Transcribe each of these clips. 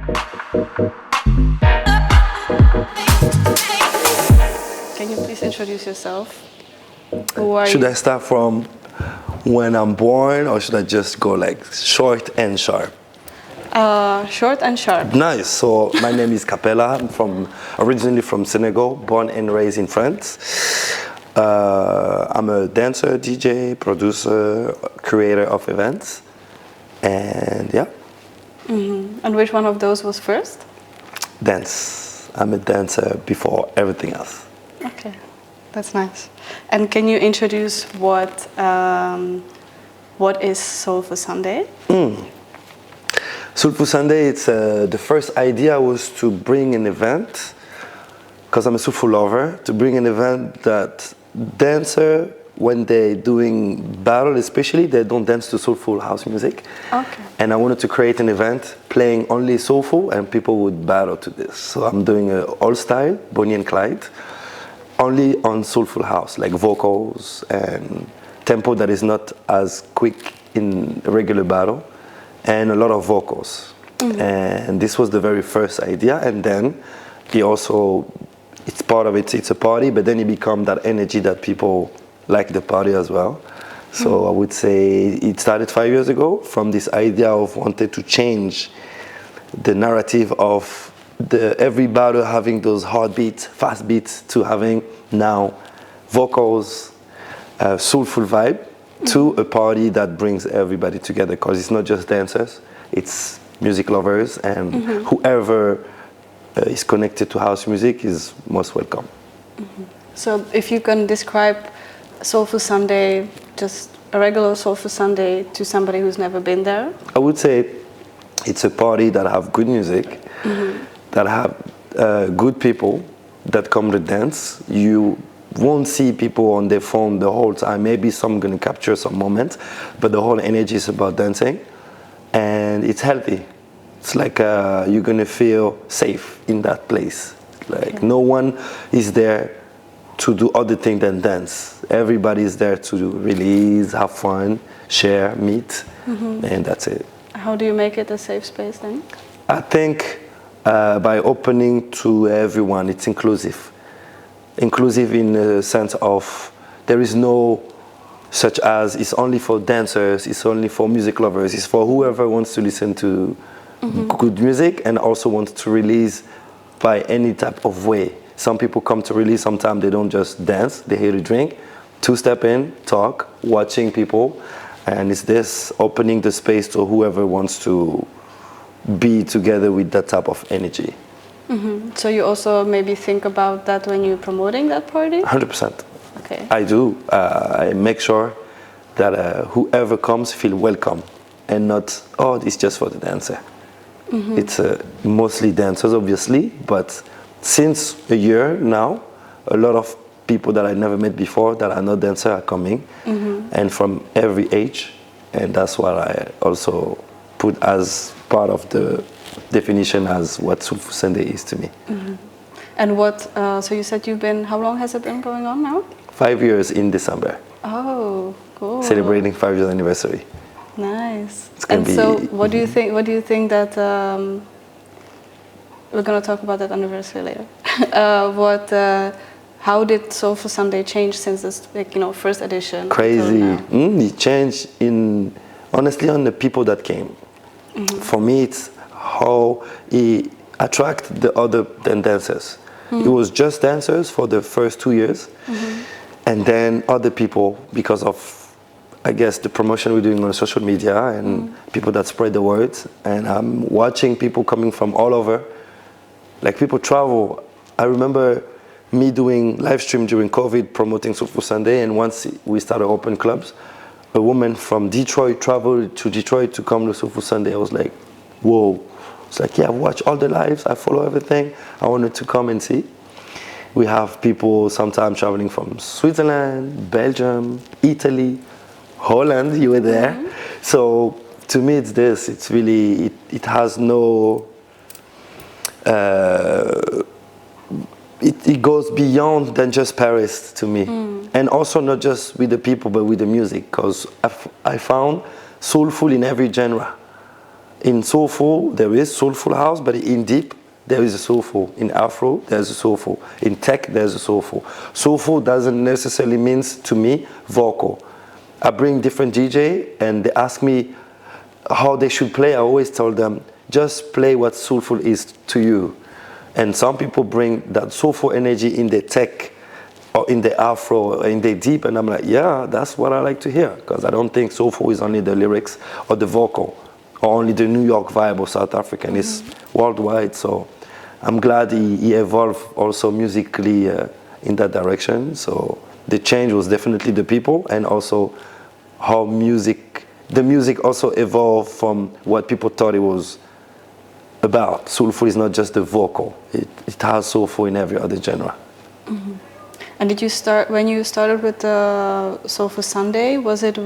Can you please introduce yourself? Who are Should you? I start from when I'm born, or should I just go like short and sharp? Short and sharp. Nice. So my name is Kapela. I'm originally from Senegal, born and raised in France. I'm a dancer, DJ, producer, creator of events, and yeah, And which one of those was first? dance. I'm a dancer before everything else. Okay, that's nice. And can you introduce what is Soulful Sunday? Soulful Sunday, it's the first idea was to bring an event, because I'm a soulful lover, to bring an event that dancer, when they're doing battle especially, they don't dance to soulful house music. Okay. And I wanted to create an event playing only soulful, and people would battle to this. So I'm doing an all style, Bonnie and Clyde, only on soulful house, like vocals and tempo that is not as quick in regular battle, and a lot of vocals. And this was the very first idea, and then it's part of it, it's a party, but then it becomes that energy that people like the party as well. So I would say it started 5 years ago from this idea of wanting to change the narrative of every battle having those hard beats, fast beats, to having now vocals, soulful vibe, to a party that brings everybody together, because it's not just dancers, it's music lovers, and whoever is connected to house music is most welcome. So if you can describe Soulful Sunday, just a regular Soulful Sunday, to somebody who's never been there? I would say it's a party that have good music, that have good people that come to dance. You won't see people on their phone the whole time. Maybe some gonna capture some moments, but the whole energy is about dancing, and it's healthy. It's like you're gonna feel safe in that place. Like no one is there to do other things than dance. Everybody is there to release, have fun, share, meet, and that's it. How do you make it a safe space then? I think by opening to everyone, it's inclusive. Inclusive in the sense of there is no such as it's only for dancers, it's only for music lovers, it's for whoever wants to listen to good music and also wants to release by any type of way. Some people come to release, sometimes they don't just dance, they're here to drink. Two-step in, talk, watching people, and it's this opening the space to whoever wants to be together with that type of energy. So you also maybe think about that when you're promoting that party? 100%. Okay. I do. I make sure that whoever comes feel welcome and not, oh, it's just for the dancer. It's mostly dancers, obviously, but since a year now, a lot of people that I never met before that are not dancers are coming, and from every age, and that's what I also put as part of the definition as what Soulful Sunday is to me. And so you said how long has it been going on now? 5 years in December. Oh, cool. Celebrating 5 years anniversary. Nice. It's gonna And be- so what do you think? What do you think that we're gonna talk about that anniversary later? How did Soulful Sunday change since this, first edition? Crazy. until now? It changed honestly on the people that came. For me, it's how it attract the other dancers. It was just dancers for the first 2 years, and then other people because of, I guess, the promotion we're doing on social media and people that spread the word. And I'm watching people coming from all over. Like people travel. I remember me doing live stream during COVID promoting Soulful Sunday, and once we started open clubs, a woman from Detroit traveled to Detroit to come to Soulful Sunday. I was like, whoa. It's like, yeah, I watch all the lives, I follow everything. I wanted to come and see. We have people sometimes traveling from Switzerland, Belgium, Italy, Holland, you were there. So to me it's this, it's really, it has no, it goes beyond than just Paris to me. And also not just with the people, but with the music, because I found soulful in every genre. In Soulful, there is Soulful House, but in Deep, there is a Soulful. In Afro, there's a Soulful. In Tech, there's a Soulful. Soulful doesn't necessarily mean, to me, vocal. I bring different DJ, and they ask me how they should play. I always tell them, just play what soulful is to you. And some people bring that soulful energy in the tech, or in the Afro, or in the deep, and I'm like, yeah, that's what I like to hear, because I don't think soulful is only the lyrics or the vocal, or only the New York vibe or South African. It's worldwide, so I'm glad he evolved also musically in that direction. So the change was definitely the people, and also how the music also evolved from what people thought it was about. Soulful is not just the vocal, it has soulful in every other genre. And did you when you started with the Soulful Sunday, was it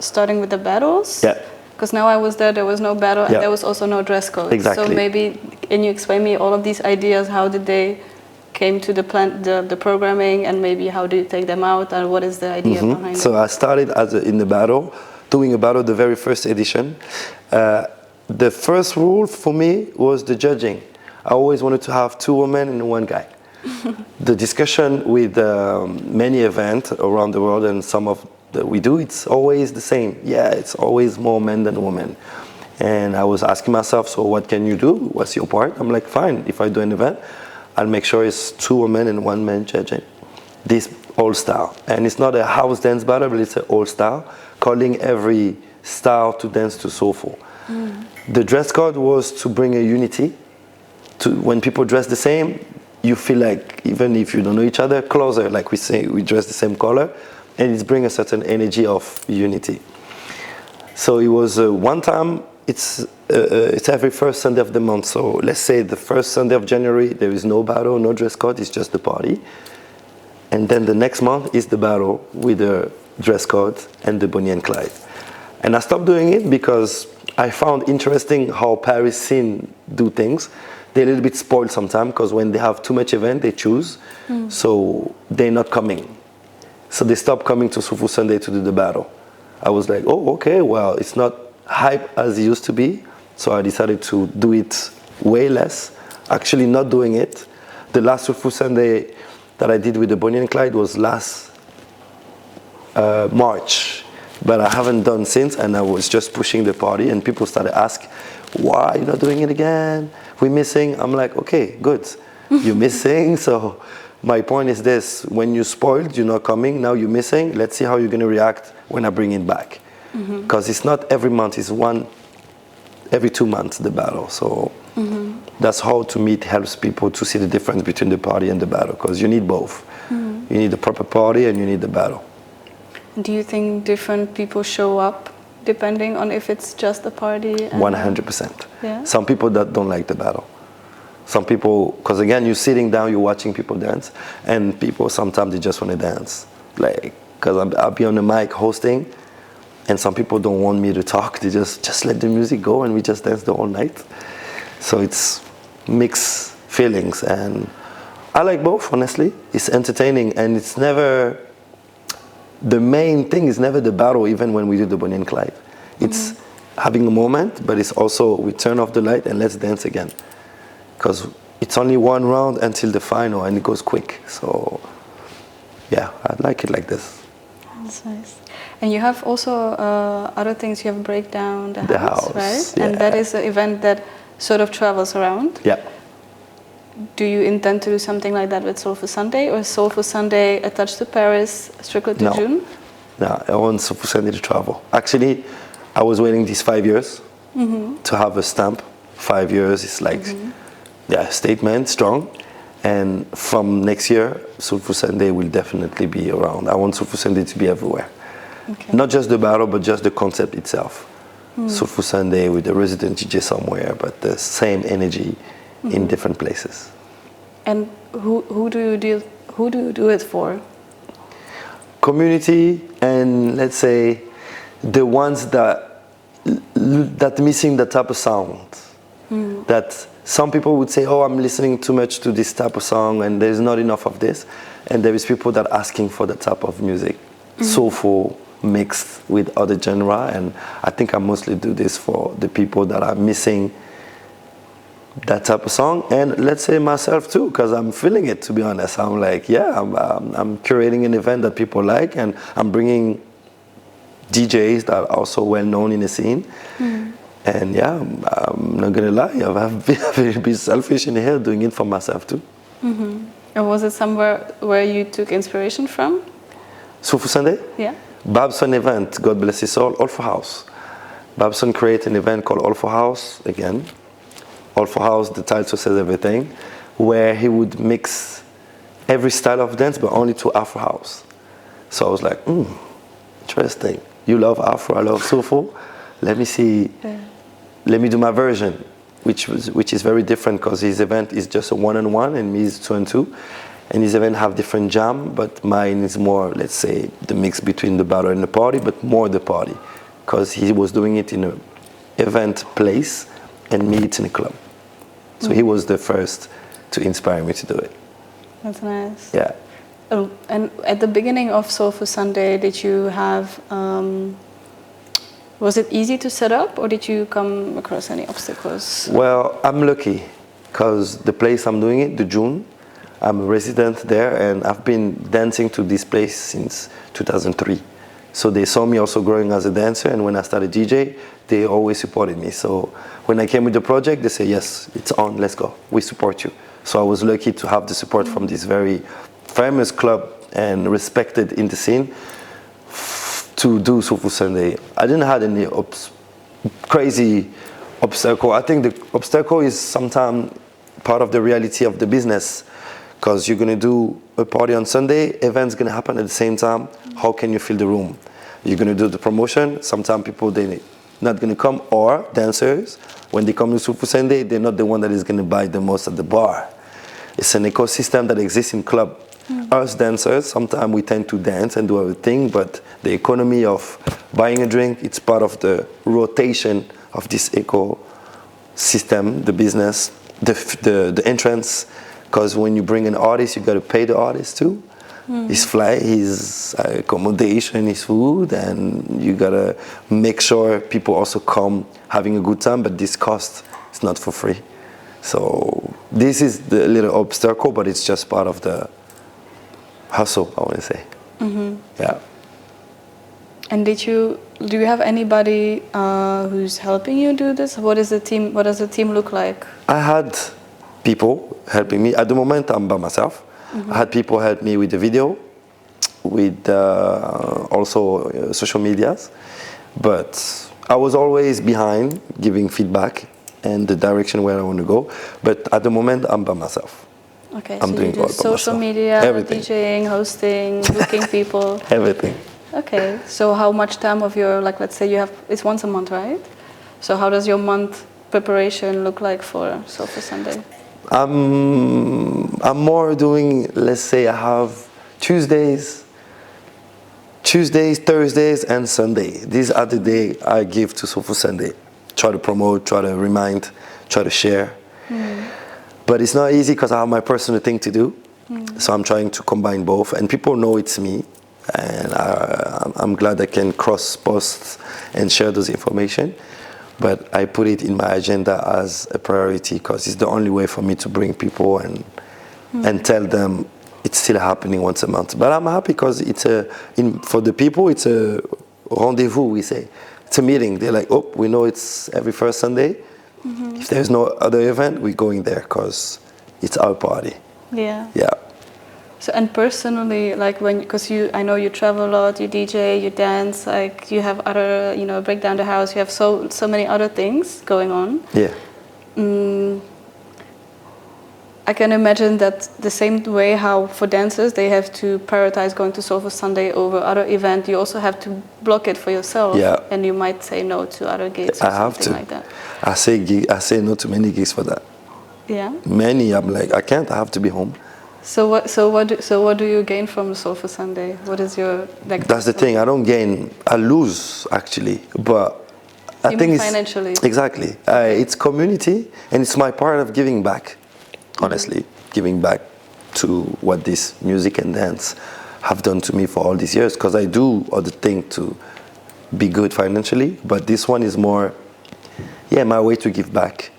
starting with the battles? Yeah. Because now I was there was no battle, and Yeah. there was also no dress code. Exactly. So maybe, can you explain me all of these ideas? How did they came to the programming, and maybe how do you take them out, and what is the idea behind it? So I started in the battle, doing a battle, the very first edition. The first rule for me was the judging. I always wanted to have 2 women and 1 guy. The discussion with many events around the world, and some of that we do, it's always the same. Yeah, it's always more men than women. And I was asking myself, so what can you do? What's your part? I'm like, fine, if I do an event, I'll make sure it's 2 women and 1 man judging. This all-style. And it's not a house dance battle, but it's an all-style, calling every style to dance to soulful. The dress code was to bring a unity. When people dress the same, you feel like, even if you don't know each other, closer, like we say, we dress the same color, and it's bring a certain energy of unity. So it was one time, it's every first Sunday of the month. So let's say the first Sunday of January, there is no battle, no dress code, it's just the party. And then the next month is the battle with the dress code and the Bonnie and Clyde. And I stopped doing it because I found interesting how Paris scene do things. They're a little bit spoiled sometimes, because when they have too much event, they choose. So they're not coming. So they stopped coming to Soulful Sunday to do the battle. I was like, oh, okay, well, it's not hype as it used to be. So I decided to do it way less, actually not doing it. The last Soulful Sunday that I did with the Bonnie and Clyde was last March. But I haven't done since, and I was just pushing the party, and people started asking, why are you not doing it again? We're missing. I'm like, okay, good. You're missing, so my point is this: when you're spoiled, you're not coming, now you're missing, let's see how you're gonna react when I bring it back. Because it's not every month, it's every 2 months, the battle. So that's how, to me, it helps people to see the difference between the party and the battle, because you need both. You need the proper party and you need the battle. Do you think different people show up depending on if it's just a party? 100%. Yeah? Some people that don't like the battle. Some people, because again, you're sitting down, you're watching people dance, and people sometimes they just want to dance. Like, because I'll be on the mic hosting, and some people don't want me to talk. They just let the music go, and we just dance the whole night. So it's mixed feelings, and I like both, honestly. It's entertaining, and it's never, the main thing is never the battle, even when we do the Bonnie and Clyde. It's having a moment, but it's also, we turn off the light and let's dance again. Because it's only 1 round until the final, and it goes quick. So yeah, I like it like this. That's nice. And you have also other things. You have Breakdown the house, right? Yeah. And that is an event that sort of travels around. Yeah. Do you intend to do something like that with Soulful Sunday, or is Soulful Sunday attached to Paris, strictly to Djoon? No, I want Soulful Sunday to travel. Actually, I was waiting these 5 years to have a stamp. 5 years is like, yeah, statement, strong. And from next year, Soulful Sunday will definitely be around. I want Soulful Sunday to be everywhere. Okay. Not just the battle, but just the concept itself. Soulful Sunday with a resident DJ somewhere, but the same energy in different places. And who do you do it for? Community, and let's say the ones that missing the type of sound. That some people would say, oh, I'm listening too much to this type of song, and there's not enough of this. And there is people that are asking for that type of music. Soulful, mixed with other genre, and I think I mostly do this for the people that are missing that type of song, and let's say myself too, because I'm feeling it, to be honest. I'm like, yeah, I'm curating an event that people like, and I'm bringing DJs that are also well known in the scene. And yeah, I'm not gonna lie, I've been selfish in here doing it for myself too. And was it somewhere where you took inspiration from? Soulful Sunday? Yeah. Babson event, God bless his soul, Soulful House. Babson created an event called Soulful House, again. Soulful House, the title says everything, where he would mix every style of dance, but only to Afro House. So I was like, interesting. You love Afro, I love Soulful. Let me see, let me do my version, which is very different, because his event is just a one-on-one and me is 2-on-2. And his event have different jam, but mine is more, let's say, the mix between the battle and the party, but more the party, because he was doing it in an event place and me it's in a club. So he was the first to inspire me to do it. That's nice. Yeah. Oh, and at the beginning of Soulful Sunday, did you have, was it easy to set up, or did you come across any obstacles? Well, I'm lucky, because the place I'm doing it, the Djoon, I'm a resident there, and I've been dancing to this place since 2003. So they saw me also growing as a dancer, and when I started DJ, they always supported me. So when I came with the project, they say, yes, it's on, let's go, we support you. So I was lucky to have the support from this very famous club and respected in the scene to do Soulful Sunday. I didn't have any crazy obstacle. I think the obstacle is sometimes part of the reality of the business, because you're going to do a party on Sunday, event's going to happen at the same time. How can you fill the room? You're going to do the promotion. Sometimes people, they're not going to come, or dancers, when they come to Soulful Sunday, they're not the one that is going to buy the most at the bar. It's an ecosystem that exists in club. Us dancers, sometimes we tend to dance and do everything, but the economy of buying a drink, it's part of the rotation of this ecosystem, the business, the entrance. Because when you bring an artist, you got to pay the artist too. His flight, his accommodation, his food, and you got to make sure people also come having a good time, but this cost is not for free. So this is the little obstacle, but it's just part of the hustle, I want to say. Yeah. And do you have anybody who's helping you do this? What does the team look like? I had people helping me. At the moment, I'm by myself. I had people help me with the video, with also social medias, but I was always behind giving feedback and the direction where I want to go. But at the moment, I'm by myself. Okay, I'm so doing you do social media, everything. DJing, hosting, booking people. Everything. Okay, so how much time of your, like, let's say you have, it's once a month, right? So how does your month preparation look like for Soulful Sunday? I'm more doing, let's say I have Tuesdays, Thursdays, and Sunday. These are the days I give to Soulful Sunday. Try to promote, try to remind, try to share. But it's not easy because I have my personal thing to do. So I'm trying to combine both, and people know it's me. And I'm glad I can cross posts and share those information. But I put it in my agenda as a priority because it's the only way for me to bring people and tell them it's still happening once a month. But I'm happy because for the people, it's a rendezvous, we say. It's a meeting. They're like, oh, we know it's every first Sunday. If there's no other event, we're going there because it's our party. Yeah. Yeah. So, and personally, like because I know you travel a lot, you DJ, you dance, like you have other, break down the house, you have so many other things going on. Yeah. I can imagine that the same way how for dancers they have to prioritize going to Soulful Sunday over other event, you also have to block it for yourself. Yeah. And you might say no to other gigs or something like that. I say no to many gigs for that. Yeah. Many, I'm like, I can't, I have to be home. So what do you gain from the Soulful Sunday? What is your That's the thing. I don't gain. I lose actually, but I think it's financially. Exactly. It's community, and it's my part of giving back. Honestly, giving back to what this music and dance have done to me for all these years, because I do other things to be good financially, but this one is more, my way to give back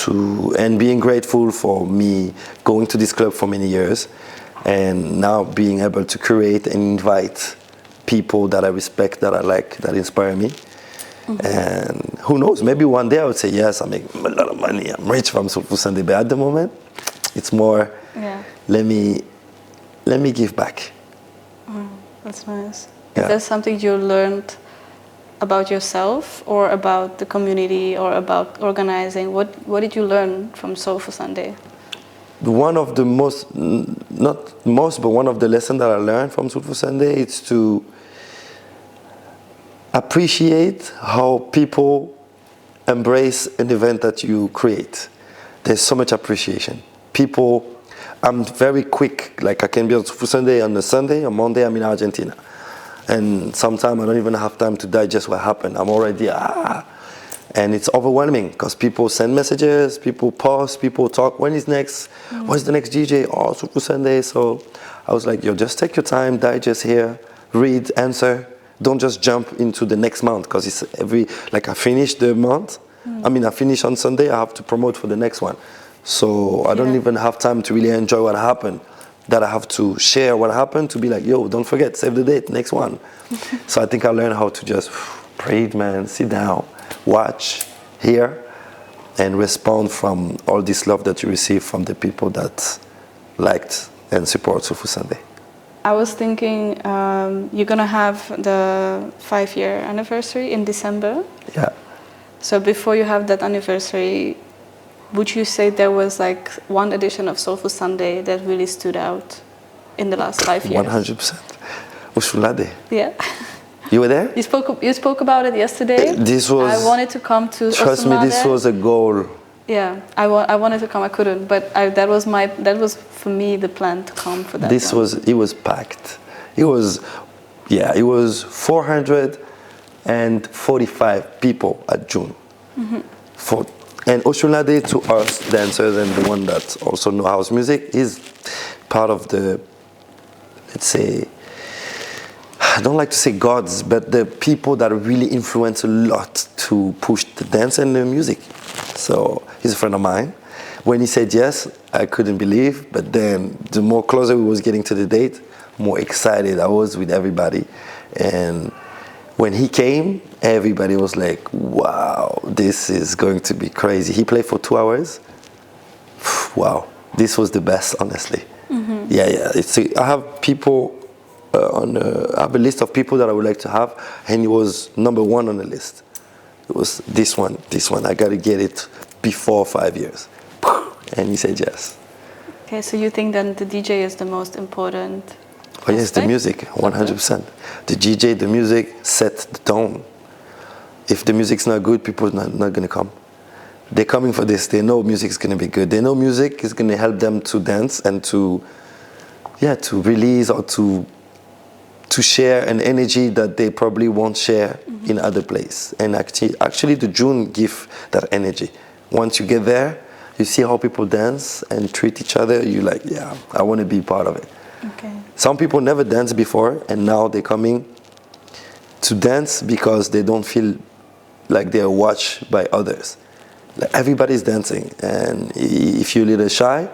and being grateful for me going to this club for many years and now being able to create and invite people that I respect, that I like, that inspire me. And who knows, maybe one day I would say, yes, I make a lot of money, I'm rich from Soulful Sunday, but at the moment, it's more, let me give back. That's nice. Is there something you learned about yourself or about the community or about organizing? What did you learn from Soulful Sunday? One of the most, not most, but one of the lessons that I learned from Soulful Sunday is to appreciate how people embrace an event that you create. There's so much appreciation. People, I'm very quick, like I can be on Soulful Sunday on a Sunday, on Monday I'm in Argentina. And sometimes I don't even have time to digest what happened. I'm already, and it's overwhelming because people send messages, people post, people talk, when is next? What's the next DJ? Oh, Soulful Sunday. So I was like, just take your time, digest here, read, answer. Don't just jump into the next month, because it's I finish the month. I finish on Sunday, I have to promote for the next one. So I don't even have time to really enjoy what happened. That I have to share what happened, to be like, don't forget, save the date, next one. So I think I learned how to just breathe, man, sit down, watch, hear, and respond from all this love that you receive from the people that liked and support Soulful Sunday. I was thinking you're going to have the 5-year anniversary in December. Yeah. So before you have that anniversary, would you say there was like one edition of Soulful Sunday that really stood out in the last 5 years? 100%. Ushulade. Yeah. You were there? You spoke about it yesterday. I wanted to come to. Trust me, this was a goal. Yeah, I wanted to come. I couldn't, but that was for me the plan to come for that. It was packed. It was 445 people at Djoon. And Oshulade, to us dancers and the one that also know house music, is part of the, let's say, I don't like to say gods, but the people that really influence a lot to push the dance and the music. So he's a friend of mine. When he said yes, I couldn't believe, but then the more closer we was getting to the date, more excited I was with everybody. And when he came, everybody was like, wow, this is going to be crazy. He played for 2 hours. Wow, this was the best, honestly. I have people I have a list of people that I would like to have, and he was number 1 on the list. It was this one, I got to get it before 5 years. And he said yes. Okay, so you think then the DJ is the most important Oh yes, the music, 100%. The DJ, the music set the tone. If the music's not good, people are not going to come. They're coming for this. They know music's going to be good. They know music is going to help them to dance and to release or to share an energy that they probably won't share in other places. And actually the Djoon give that energy. Once you get there, you see how people dance and treat each other, you're like, yeah, I want to be part of it. Okay. Some people never danced before, and now they're coming to dance because they don't feel like they're watched by others. Like everybody's dancing, and if you're a little shy,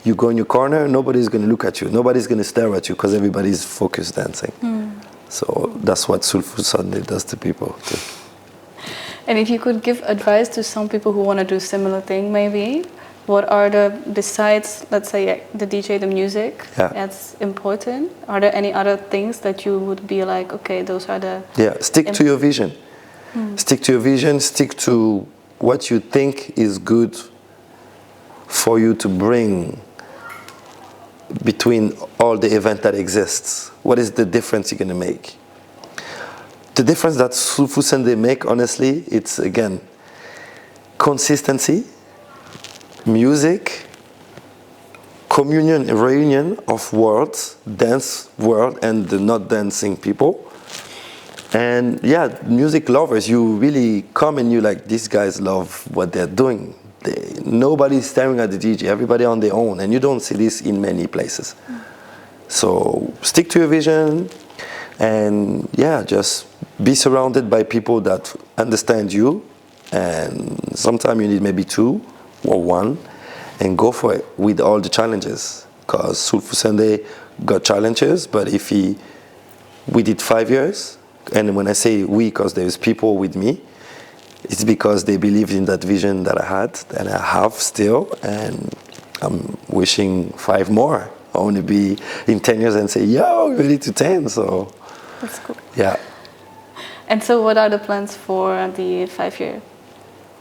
you go in your corner, nobody's going to look at you, nobody's going to stare at you because everybody's focused dancing. So that's what Soulful Sunday does to people too. And if you could give advice to some people who want to do similar thing, maybe, what are besides, let's say, the DJ, the music, that's important, are there any other things that you would be like, okay, those are the... Yeah, stick to your vision. Stick to your vision, stick to what you think is good for you to bring between all the event that exists. What is the difference you're going to make? The difference that Soulful Sunday make, honestly, it's, again, consistency, music, communion, reunion of worlds, dance world and the not dancing people. And yeah, music lovers, you really come and you like, these guys love what they're doing. Nobody's staring at the DJ, everybody on their own, and you don't see this in many places. So stick to your vision, and yeah, just be surrounded by people that understand you. And sometimes you need maybe 2 or 1, and go for it with all the challenges. Because Soulful Sunday got challenges, but we did 5 years, and when I say we, because there's people with me, it's because they believed in that vision that I had, and I have still, and I'm wishing 5 more. I want to be in 10 years and say, yo, we need to 10, so. That's cool. Yeah. And so what are the plans for the 5 year?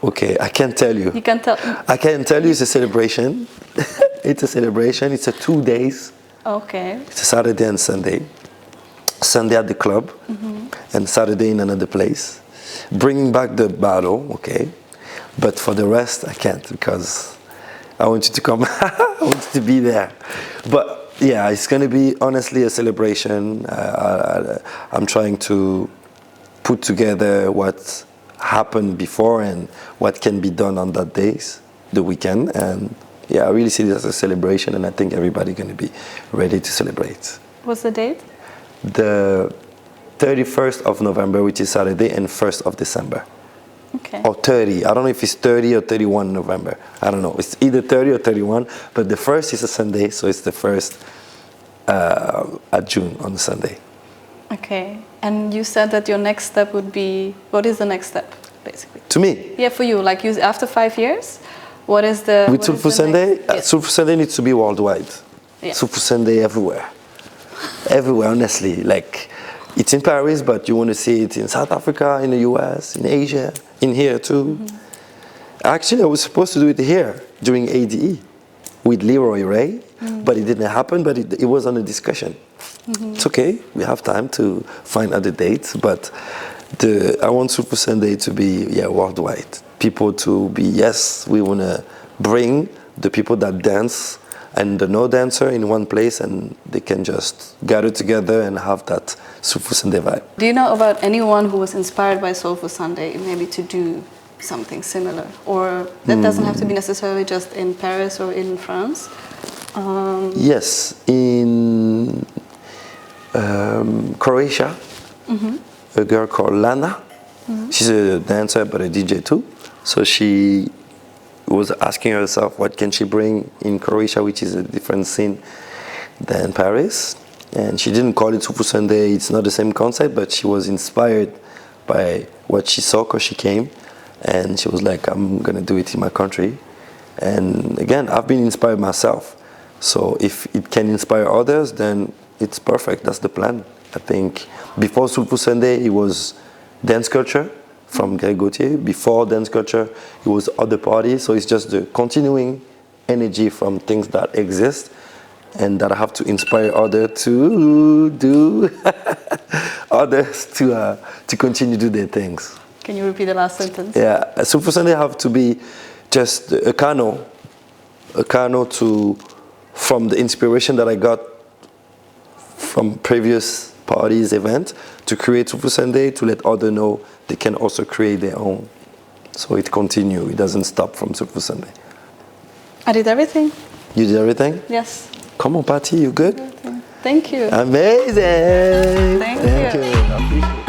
Okay, I can't tell you. You can tell. I can tell you it's a celebration. It's a celebration. It's a 2 days. Okay. It's a Saturday and Sunday. Sunday at the club, and Saturday in another place. Bringing back the battle, okay. But for the rest, I can't, because I want you to come. I want you to be there. But yeah, it's going to be honestly a celebration. I'm trying to put together what happened before and what can be done on that days, the weekend. And yeah, I really see this as a celebration, and I think everybody's going to be ready to celebrate. What's the date? The 31st of November, which is Saturday, and 1st of December. Okay. Or 30. I don't know if it's 30 or 31 November. I don't know. It's either 30 or 31, but the 1st is a Sunday, so it's the 1st at Djoon on Sunday. Okay. And you said that your next step would be, what is the next step, basically? To me? Yeah, for you. Like, after 5 years, what is the... With Soulful Sunday? Yes. Soulful Sunday needs to be worldwide. Yeah. Soulful Sunday everywhere. Everywhere, honestly. Like, it's in Paris, but you want to see it in South Africa, in the US, in Asia, in here too. Actually, I was supposed to do it here during ADE with Leroy Ray, but it didn't happen, but it was on a discussion. It's okay, we have time to find other dates, but I want Soulful Sunday to be worldwide. People to be, yes, we want to bring the people that dance and the no dancer in one place, and they can just gather together and have that Soulful Sunday vibe. Do you know about anyone who was inspired by Soulful Sunday, maybe to do something similar? Or that doesn't have to be necessarily just in Paris or in France? Yes, in Croatia, a girl called Lana. She's a dancer but a DJ too. So she was asking herself what can she bring in Croatia, which is a different scene than Paris. And she didn't call it Soulful Sunday, it's not the same concept, but she was inspired by what she saw because she came. And she was like, I'm gonna do it in my country. And again, I've been inspired myself. So if it can inspire others, then it's perfect, that's the plan. I think before Soulful Sunday, it was dance culture from Greg Gauthier. Before dance culture, it was other parties. So it's just the continuing energy from things that exist and that I have to inspire others to do, others to continue to do their things. Can you repeat the last sentence? Yeah, Soulful Sunday have to be just a canal from the inspiration that I got from previous parties, event, to create Soulful Sunday, to let others know they can also create their own. So it continues, it doesn't stop from Soulful Sunday. I did everything. You did everything? Yes. Come on, Patty, you good? Thank you. Amazing! Thank you. I appreciate it.